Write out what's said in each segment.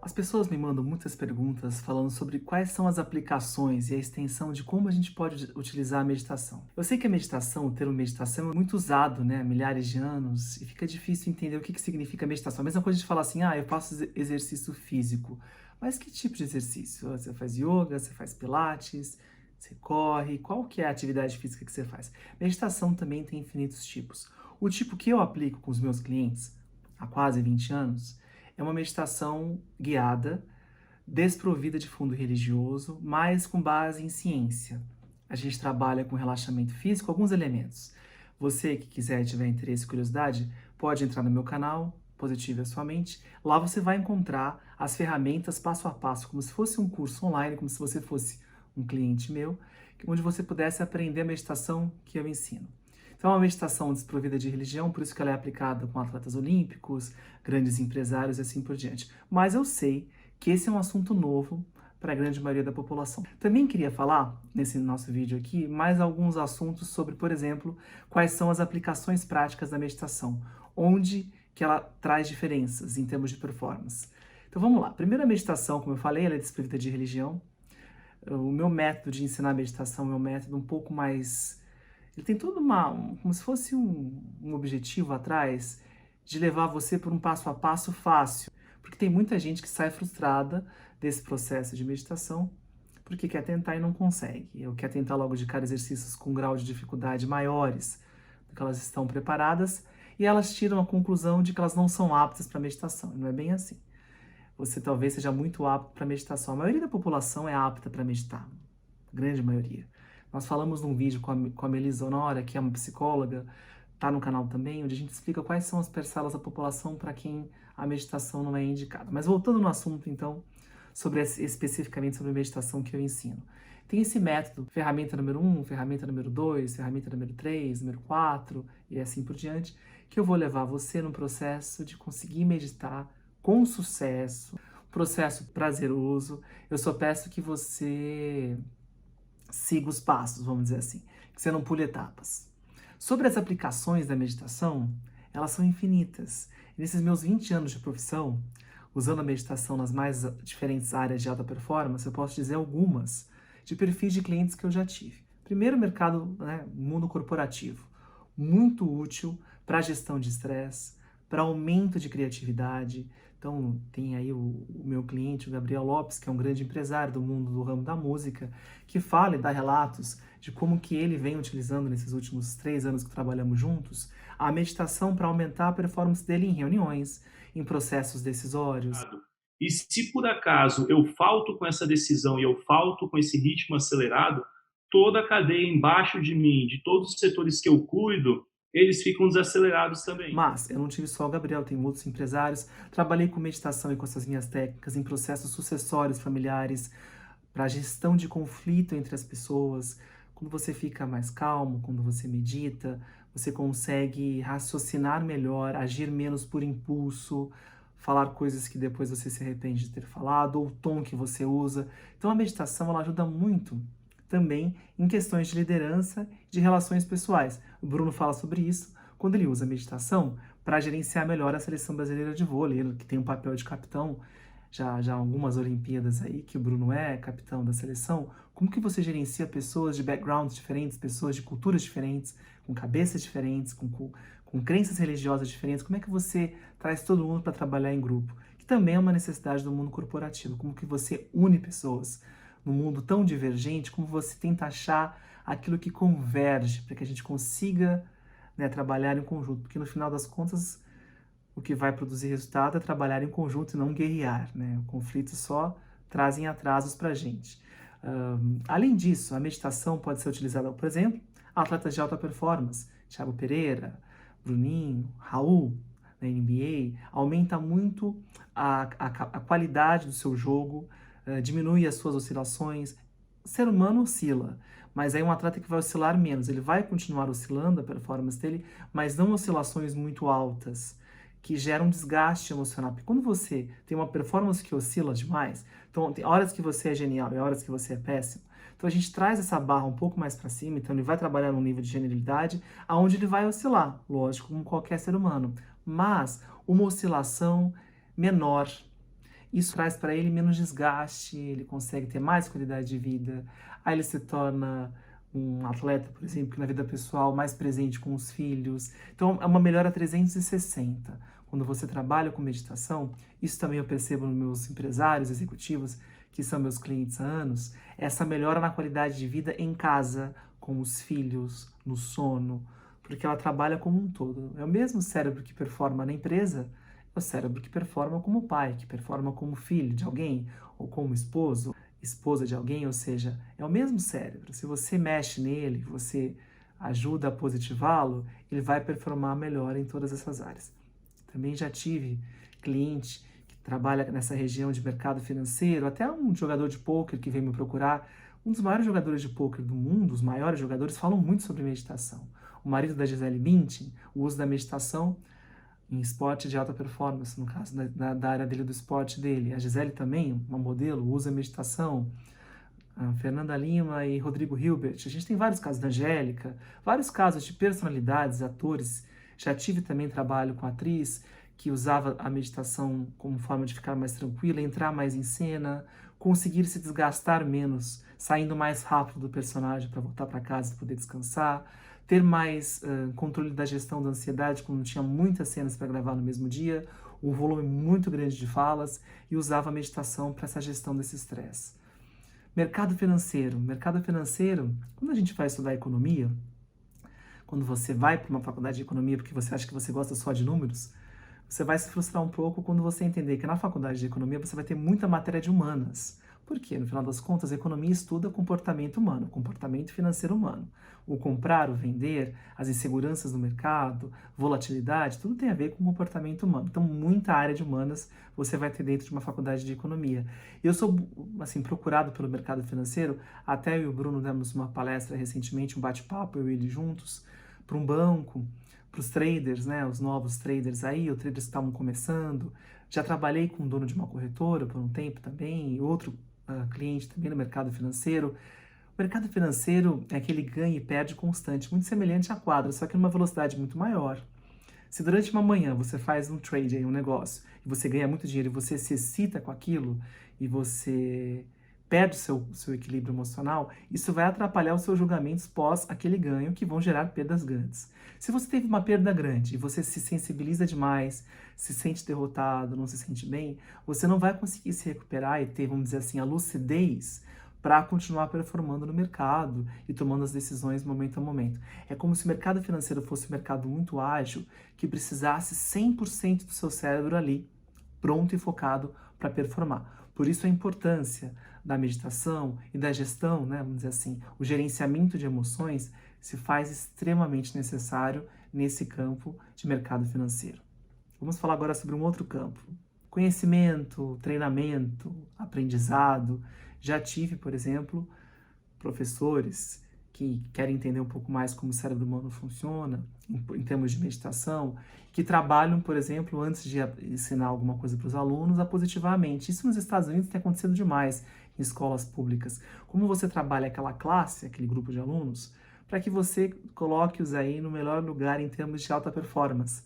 As pessoas me mandam muitas perguntas falando sobre quais são as aplicações e a extensão de como a gente pode utilizar a meditação. Eu sei que a meditação, o termo meditação é muito usado, né, há milhares de anos, e fica difícil entender o que significa meditação. A mesma coisa de falar assim, eu faço exercício físico. Mas que tipo de exercício? Você faz yoga, você faz pilates, você corre? Qual que é a atividade física que você faz? Meditação também tem infinitos tipos. O tipo que eu aplico com os meus clientes há quase 20 anos é uma meditação guiada, desprovida de fundo religioso, mas com base em ciência. A gente trabalha com relaxamento físico, alguns elementos. Você que quiser e tiver interesse e curiosidade, pode entrar no meu canal, Positive a Sua Mente. Lá você vai encontrar as ferramentas passo a passo, como se fosse um curso online, como se você fosse um cliente meu, onde você pudesse aprender a meditação que eu ensino. Então, é uma meditação desprovida de religião, por isso que ela é aplicada com atletas olímpicos, grandes empresários e assim por diante. Mas eu sei que esse é um assunto novo para a grande maioria da população. Também queria falar, nesse nosso vídeo aqui, mais alguns assuntos sobre, por exemplo, quais são as aplicações práticas da meditação, onde que ela traz diferenças em termos de performance. Então vamos lá. Primeiro, a meditação, como eu falei, ela é desprovida de religião. O meu método de ensinar a meditação é um método um pouco mais... Ele tem todo como se fosse um objetivo atrás de levar você por um passo a passo fácil. Porque tem muita gente que sai frustrada desse processo de meditação porque quer tentar e não consegue. Ou quer tentar logo de cara exercícios com grau de dificuldade maiores do que elas estão preparadas e elas tiram a conclusão de que elas não são aptas para meditação. E não é bem assim. Você talvez seja muito apto para meditação. A maioria da população é apta para meditar. A grande maioria. Nós falamos num vídeo com a Melisa Honora, que é uma psicóloga, tá no canal também, onde a gente explica quais são as parcelas da população para quem a meditação não é indicada. Mas voltando no assunto, então, especificamente sobre a meditação que eu ensino. Tem esse método, ferramenta número 1, ferramenta número 2, ferramenta número 3, número 4 e assim por diante, que eu vou levar você no processo de conseguir meditar com sucesso, processo prazeroso. Eu só peço que você siga os passos, vamos dizer assim, que você não pule etapas. Sobre as aplicações da meditação, elas são infinitas. Nesses meus 20 anos de profissão, usando a meditação nas mais diferentes áreas de alta performance, eu posso dizer algumas de perfis de clientes que eu já tive. Primeiro, mercado, mundo corporativo, muito útil para gestão de estresse, para aumento de criatividade. Então, tem aí o meu cliente, o Gabriel Lopes, que é um grande empresário do mundo do ramo da música, que fala e dá relatos de como que ele vem utilizando nesses últimos 3 anos que trabalhamos juntos, a meditação para aumentar a performance dele em reuniões, em processos decisórios. E se por acaso eu falto com essa decisão e eu falto com esse ritmo acelerado, toda a cadeia embaixo de mim, de todos os setores que eu cuido, eles ficam desacelerados também. Mas eu não tive só o Gabriel, tem outros empresários. Trabalhei com meditação e com essas minhas técnicas em processos sucessórios familiares, para gestão de conflito entre as pessoas. Quando você fica mais calmo, quando você medita, você consegue raciocinar melhor, agir menos por impulso, falar coisas que depois você se arrepende de ter falado, ou o tom que você usa. Então a meditação ela ajuda muito também em questões de liderança e de relações pessoais. O Bruno fala sobre isso quando ele usa a meditação para gerenciar melhor a seleção brasileira de vôlei, ele que tem um papel de capitão já algumas Olimpíadas aí, que o Bruno é capitão da seleção. Como que você gerencia pessoas de backgrounds diferentes, pessoas de culturas diferentes, com cabeças diferentes, com crenças religiosas diferentes? Como é que você traz todo mundo para trabalhar em grupo? Que também é uma necessidade do mundo corporativo. Como que você une pessoas num mundo tão divergente, como você tenta achar aquilo que converge, para que a gente consiga, trabalhar em conjunto. Porque no final das contas, o que vai produzir resultado é trabalhar em conjunto e não guerrear, né? O conflito só trazem atrasos para a gente. Além disso, a meditação pode ser utilizada, por exemplo, atletas de alta performance, Thiago Pereira, Bruninho, Raul, na NBA, aumenta muito a qualidade do seu jogo, diminui as suas oscilações. O ser humano oscila, mas aí um atleta que vai oscilar menos, ele vai continuar oscilando a performance dele, mas não oscilações muito altas, que geram um desgaste emocional. Porque quando você tem uma performance que oscila demais, então tem horas que você é genial e horas que você é péssimo, então a gente traz essa barra um pouco mais para cima, então ele vai trabalhar num nível de genialidade, aonde ele vai oscilar, lógico, como qualquer ser humano, mas uma oscilação menor. Isso traz para ele menos desgaste, ele consegue ter mais qualidade de vida, aí ele se torna um atleta, por exemplo, que na vida pessoal mais presente com os filhos. Então é uma melhora 360. Quando você trabalha com meditação, isso também eu percebo nos meus empresários executivos, que são meus clientes há anos, essa melhora na qualidade de vida em casa, com os filhos, no sono, porque ela trabalha como um todo. É o mesmo cérebro que performa na empresa, é o cérebro que performa como pai, que performa como filho de alguém, ou como esposo, esposa de alguém, ou seja, é o mesmo cérebro. Se você mexe nele, você ajuda a positivá-lo, ele vai performar melhor em todas essas áreas. Também já tive cliente que trabalha nessa região de mercado financeiro, até um jogador de pôquer que veio me procurar. Um dos maiores jogadores de pôquer do mundo, os maiores jogadores, falam muito sobre meditação. O marido da Gisele Bündchen, o uso da meditação em esporte de alta performance, no caso da área dele, do esporte dele. A Gisele também, uma modelo, usa meditação. A Fernanda Lima e Rodrigo Hilbert. A gente tem vários casos da Angélica, vários casos de personalidades, atores. Já tive também trabalho com atriz que usava a meditação como forma de ficar mais tranquila, entrar mais em cena, conseguir se desgastar menos, saindo mais rápido do personagem para voltar para casa e poder descansar, ter mais controle da gestão da ansiedade quando tinha muitas cenas para gravar no mesmo dia, um volume muito grande de falas, e usava a meditação para essa gestão desse estresse. Mercado financeiro. Mercado financeiro, quando a gente vai estudar economia, quando você vai para uma faculdade de economia porque você acha que você gosta só de números, você vai se frustrar um pouco quando você entender que na faculdade de economia você vai ter muita matéria de humanas. Por quê? No final das contas, a economia estuda comportamento humano, comportamento financeiro humano. O comprar, o vender, as inseguranças do mercado, volatilidade, tudo tem a ver com comportamento humano. Então, muita área de humanas você vai ter dentro de uma faculdade de economia. Eu sou, assim, procurado pelo mercado financeiro, até eu e o Bruno demos uma palestra recentemente, um bate-papo, eu e ele juntos, para um banco, para os traders, né, os novos traders aí, os traders que estavam começando. Já trabalhei com o dono de uma corretora por um tempo também, e outro cliente também no mercado financeiro. O mercado financeiro é aquele ganha e perde constante, muito semelhante à quadra, só que numa velocidade muito maior. Se durante uma manhã você faz um trade, aí, um negócio, e você ganha muito dinheiro, e você se excita com aquilo, e você perde o seu equilíbrio emocional, isso vai atrapalhar os seus julgamentos pós aquele ganho, que vão gerar perdas grandes. Se você teve uma perda grande e você se sensibiliza demais, se sente derrotado, não se sente bem, você não vai conseguir se recuperar e ter, vamos dizer assim, a lucidez para continuar performando no mercado e tomando as decisões momento a momento. É como se o mercado financeiro fosse um mercado muito ágil, que precisasse 100% do seu cérebro ali, pronto e focado para performar. Por isso a importância da meditação e da gestão, né, vamos dizer assim, o gerenciamento de emoções se faz extremamente necessário nesse campo de mercado financeiro. Vamos falar agora sobre um outro campo. Conhecimento, treinamento, aprendizado. Já tive, por exemplo, professores que querem entender um pouco mais como o cérebro humano funciona, em termos de meditação, que trabalham, por exemplo, antes de ensinar alguma coisa para os alunos, a positivar a mente. Isso nos Estados Unidos tem acontecido demais em escolas públicas. Como você trabalha aquela classe, aquele grupo de alunos, para que você coloque-os aí no melhor lugar em termos de alta performance.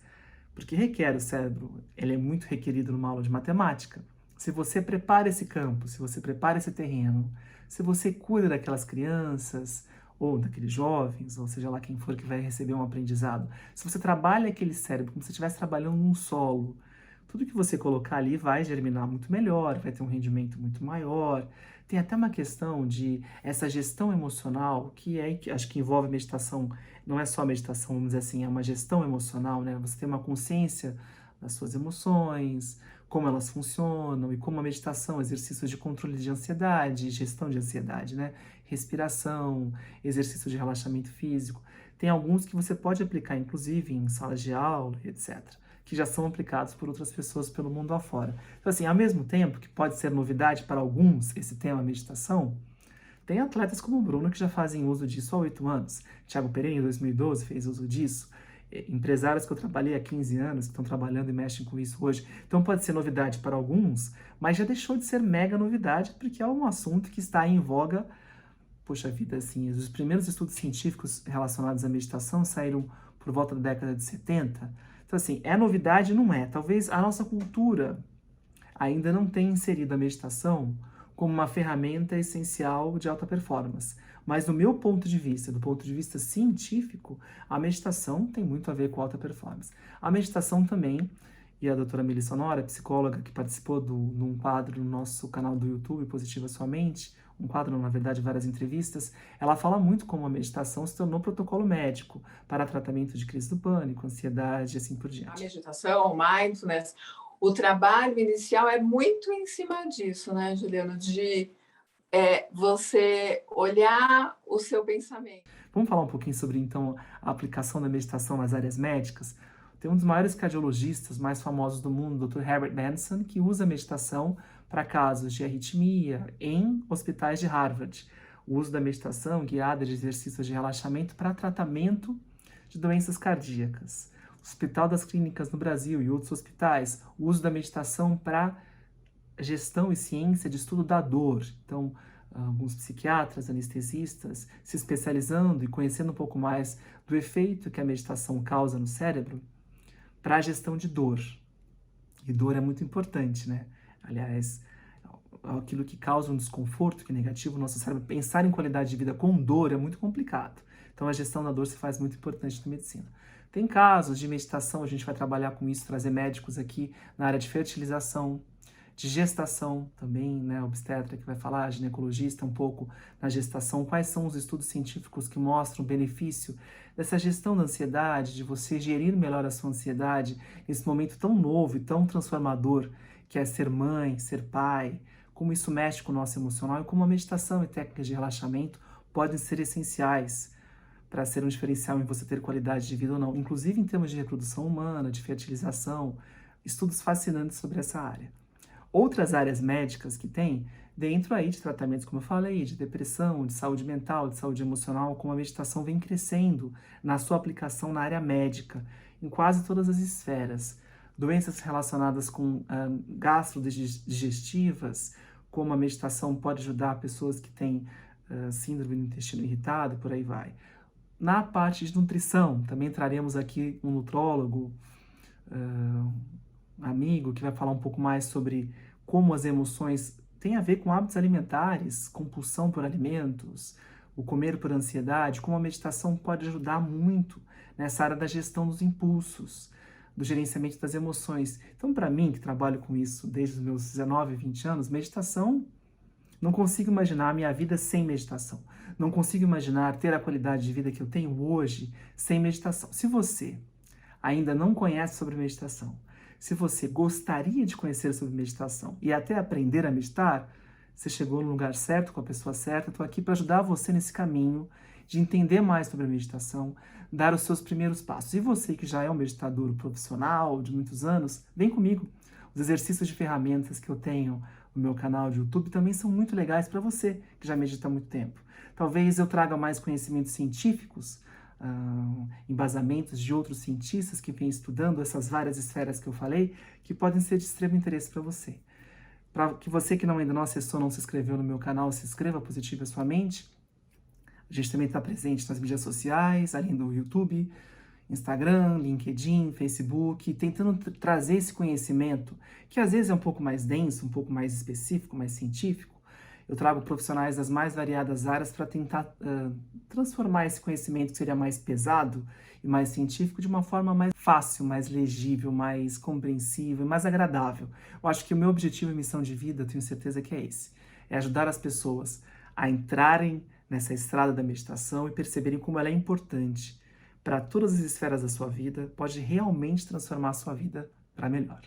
Porque requer o cérebro, ele é muito requerido numa aula de matemática. Se você prepara esse campo, se você prepara esse terreno, se você cuida daquelas crianças, ou daqueles jovens, ou seja lá quem for que vai receber um aprendizado, se você trabalha aquele cérebro como se estivesse trabalhando num solo, tudo que você colocar ali vai germinar muito melhor, vai ter um rendimento muito maior. Tem até uma questão de essa gestão emocional, que acho que envolve meditação, não é só meditação, vamos dizer assim, é uma gestão emocional, né? Você tem uma consciência das suas emoções, como elas funcionam e como a meditação, exercícios de controle de ansiedade, gestão de ansiedade, né? Respiração, exercício de relaxamento físico. Tem alguns que você pode aplicar, inclusive, em salas de aula, etc., que já são aplicados por outras pessoas pelo mundo afora. Então, assim, ao mesmo tempo que pode ser novidade para alguns esse tema meditação, tem atletas como o Bruno que já fazem uso disso há 8 anos. Thiago Pereira, em 2012, fez uso disso. Empresários que eu trabalhei há 15 anos, que estão trabalhando e mexem com isso hoje. Então pode ser novidade para alguns, mas já deixou de ser mega novidade, porque é um assunto que está em voga. Poxa vida, assim, os primeiros estudos científicos relacionados à meditação saíram por volta da década de 70. Então, assim, é novidade? Não é. Talvez a nossa cultura ainda não tem inserido a meditação como uma ferramenta essencial de alta performance. Mas do meu ponto de vista, do ponto de vista científico, a meditação tem muito a ver com alta performance. A meditação também, e a doutora Melissa Honora, psicóloga que participou num quadro no nosso canal do YouTube, Positiva Sua Mente, um quadro, na verdade, várias entrevistas, ela fala muito como a meditação se tornou protocolo médico para tratamento de crise do pânico, ansiedade e assim por A diante. meditação, o mindfulness, o trabalho inicial é muito em cima disso, né, Juliano? De você olhar o seu pensamento. Vamos falar um pouquinho sobre, então, a aplicação da meditação nas áreas médicas? Tem um dos maiores cardiologistas mais famosos do mundo, o Dr. Herbert Benson, que usa a meditação para casos de arritmia em hospitais de Harvard. O uso da meditação guiada de exercícios de relaxamento para tratamento de doenças cardíacas. O Hospital das Clínicas no Brasil e outros hospitais, o uso da meditação para gestão e ciência de estudo da dor. Então, alguns psiquiatras, anestesistas, se especializando e conhecendo um pouco mais do efeito que a meditação causa no cérebro para a gestão de dor. E dor é muito importante, né? Aliás, aquilo que causa um desconforto, que é negativo no nosso cérebro, pensar em qualidade de vida com dor é muito complicado. Então, a gestão da dor se faz muito importante na medicina. Tem casos de meditação, a gente vai trabalhar com isso, trazer médicos aqui na área de fertilização, de gestação também, né, obstetra que vai falar, ginecologista um pouco na gestação, quais são os estudos científicos que mostram o benefício dessa gestão da ansiedade, de você gerir melhor a sua ansiedade nesse momento tão novo e tão transformador que é ser mãe, ser pai, como isso mexe com o nosso emocional e como a meditação e técnicas de relaxamento podem ser essenciais para ser um diferencial em você ter qualidade de vida ou não, inclusive em termos de reprodução humana, de fertilização, estudos fascinantes sobre essa área. Outras áreas médicas que tem, dentro aí de tratamentos, como eu falei, de depressão, de saúde mental, de saúde emocional, como a meditação vem crescendo na sua aplicação na área médica, em quase todas as esferas. Doenças relacionadas com gastrodigestivas, como a meditação pode ajudar pessoas que têm síndrome do intestino irritado e por aí vai. Na parte de nutrição, também traremos aqui um nutrólogo, amigo, que vai falar um pouco mais sobre como as emoções têm a ver com hábitos alimentares, compulsão por alimentos, o comer por ansiedade, como a meditação pode ajudar muito nessa área da gestão dos impulsos, do gerenciamento das emoções. Então, para mim, que trabalho com isso desde os meus 19, 20 anos, meditação, não consigo imaginar a minha vida sem meditação. Não consigo imaginar ter a qualidade de vida que eu tenho hoje sem meditação. Se você ainda não conhece sobre meditação, se você gostaria de conhecer sobre meditação e até aprender a meditar, você chegou no lugar certo, com a pessoa certa. Estou aqui para ajudar você nesse caminho de entender mais sobre a meditação, dar os seus primeiros passos. E você que já é um meditador profissional de muitos anos, vem comigo. Os exercícios de ferramentas que eu tenho no meu canal de YouTube também são muito legais para você que já medita há muito tempo. Talvez eu traga mais conhecimentos científicos, embasamentos de outros cientistas que vêm estudando essas várias esferas que eu falei, que podem ser de extremo interesse para você. Para que você que ainda não acessou, não se inscreveu no meu canal, se inscreva, Positiva Sua Mente. A gente também está presente nas mídias sociais, além do YouTube, Instagram, LinkedIn, Facebook, tentando trazer esse conhecimento, que às vezes é um pouco mais denso, um pouco mais específico, mais científico. Eu trago profissionais das mais variadas áreas para tentar transformar esse conhecimento que seria mais pesado e mais científico de uma forma mais fácil, mais legível, mais compreensível, mais agradável. Eu acho que o meu objetivo e missão de vida, eu tenho certeza que é esse. É ajudar as pessoas a entrarem nessa estrada da meditação e perceberem como ela é importante para todas as esferas da sua vida, pode realmente transformar a sua vida para melhor.